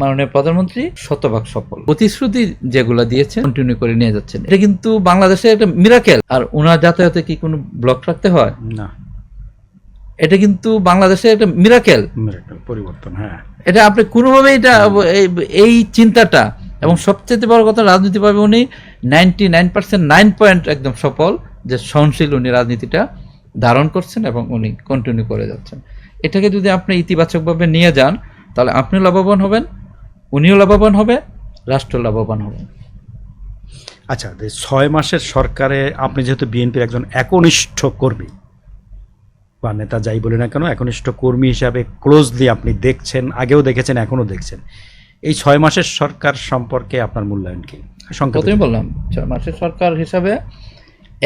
মাননীয় প্রধানমন্ত্রী শতভাগ সফল। প্রতিশ্রুতি যেগুলো দিয়েছেন কন্টিনিউ করে নিয়ে যাচ্ছেন। এটা কিন্তু বাংলাদেশে একটা মিরাকেল। আর ওনার যাতায়াতে কি কোনো ব্লক রাখতে হয় না, এটা কিন্তু বাংলাদেশে একটা মিরাকেল পরিবর্তন। হ্যাঁ, এটা আপনি কোনোভাবে এটা এই চিন্তাটা, এবং সবচেয়ে বড় কথা রাজনীতিভাবে উনি 99% 9 পয়েন্ট একদম সফল, যে সহনশীল উনি রাজনীতিটা ধারণ করছেন এবং উনি কন্টিনিউ করে যাচ্ছেন। এটাকে যদি আপনি ইতিবাচকভাবে নিয়ে যান তাহলে আপনি লাভবান হবেন, উনিও লাভবান হবে, রাষ্ট্র লাভবান হবে। আচ্ছা, 6 মাসের সরকারে আপনি যেহেতু বিএনপির একজন একনিষ্ঠ কর্মী বা নেতা যাই বলে না কেন, একনিষ্ঠ কর্মী হিসাবে ক্লোজলি আপনি দেখছেন, আগেও দেখেছেন, এখনো দেখছেন, এই 6 মাসের সরকার সম্পর্কে আপনার মূল্যায়ন কি? প্রথমে বললাম 6 মাসের সরকার হিসাবে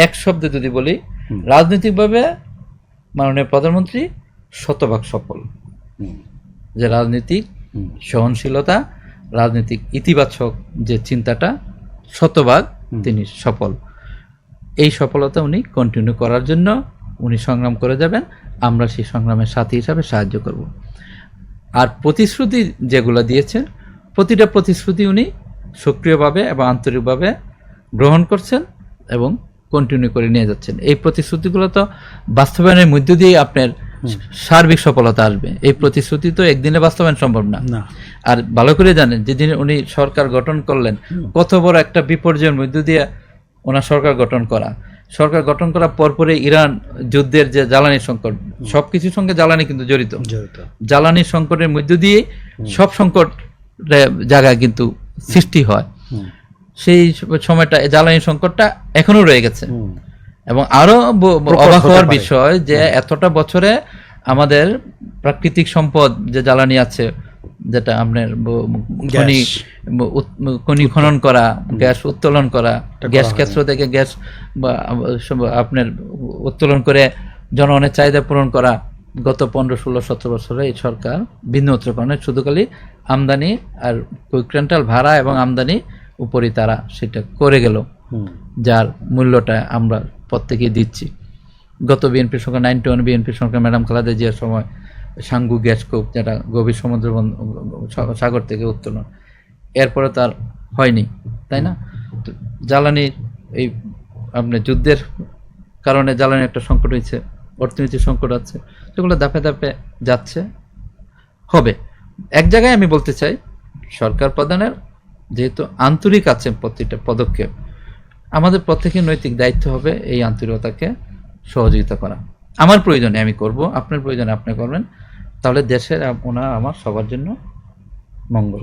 এক শব্দে যদি বলি, রাজনৈতিকভাবে মাননীয় প্রধানমন্ত্রী শতভাগ সফল। যে রাজনীতিক সহনশীলতা, রাজনৈতিক ইতিবাচক যে চিন্তাটা, শতভাগ তিনি সফল। এই সফলতা উনি কন্টিনিউ করার জন্য উনি সংগ্রাম করে যাবেন, আমরা সেই সংগ্রামের সাথী হিসাবে সাহায্য করব। আর প্রতিশ্রুতি যেগুলো দিয়েছেন, প্রতিটা প্রতিশ্রুতি উনি সক্রিয়ভাবে এবং আন্তরিকভাবে গ্রহণ করছেন এবং কন্টিনিউ করে নিয়ে যাচ্ছেন। এই প্রতিশ্রুতিগুলো তো বাস্তবায়নের মধ্য দিয়ে আপনার সার্বিক সফলতা আসবে। এই প্রতিশ্রুতি তো একদিনে বাস্তবায়ন সম্ভব না। আর ভালো করে জানেন, যেদিন উনি সরকার গঠন করলেন, কত বড় একটা বিপর্যয়ের মধ্য দিয়ে ওনার সরকার গঠন করার পরপরে ইরান যুদ্ধের যে জ্বালানি সংকট, সবকিছুর সঙ্গে জ্বালানি কিন্তু জড়িত। জ্বালানি সংকটের মধ্য দিয়ে সব সংকট জায়গায় কিন্তু সৃষ্টি হয়। সেই সময়টা জ্বালানি সংকটটা এখনো রয়ে গেছে। এবং আরো অবাক হওয়ার বিষয় যে এতটা বছরে আমাদের প্রাকৃতিক সম্পদ যে জ্বালানি আছে, যেটা আপনার খনি খনন করা, গ্যাস উত্তোলন করা, গ্যাস ক্ষেত্র থেকে গ্যাস আপনার উত্তোলন করে জনগণের চাহিদা পূরণ করা, গত 15, 16, 17 বছরে এই সরকার ভিন্ন উত্তরকরণে শুধু খালি আমদানি আর কুইন্টাল ভাড়া এবং আমদানি উপরই তারা সেটা করে গেল, যার মূল্যটা আমরা প্রত্যেকেই দিচ্ছি। গত বিএনপির সরকার 91 বিএনপির সরকার ম্যাডাম খালেদা জিয়ার সময় সাঙ্গু গ্যাস কূপ, যেটা গভীর সমুদ্র সাগর থেকে উত্তোলন, এরপরে তার হয়নি, তাই না? জ্বালানির এই আপনার যুদ্ধের কারণে জ্বালানি একটা সংকট হয়েছে, অর্থনীতির সংকট আছে, সেগুলো ধাপে ধাপে যাচ্ছে, হবে। এক জায়গায় আমি বলতে চাই, সরকার প্রধানের যেহেতু আন্তরিক আছে প্রতিটা পদক্ষেপ, আমাদের প্রত্যেকের নৈতিক দায়িত্ব হবে এই আন্তরিকতাকে সহযোগিতা করা। আমার প্রয়োজনে আমি করব, আপনার প্রয়োজনে আপনি করবেন, তাহলে দেশের ওনার আমার সবার জন্য মঙ্গল।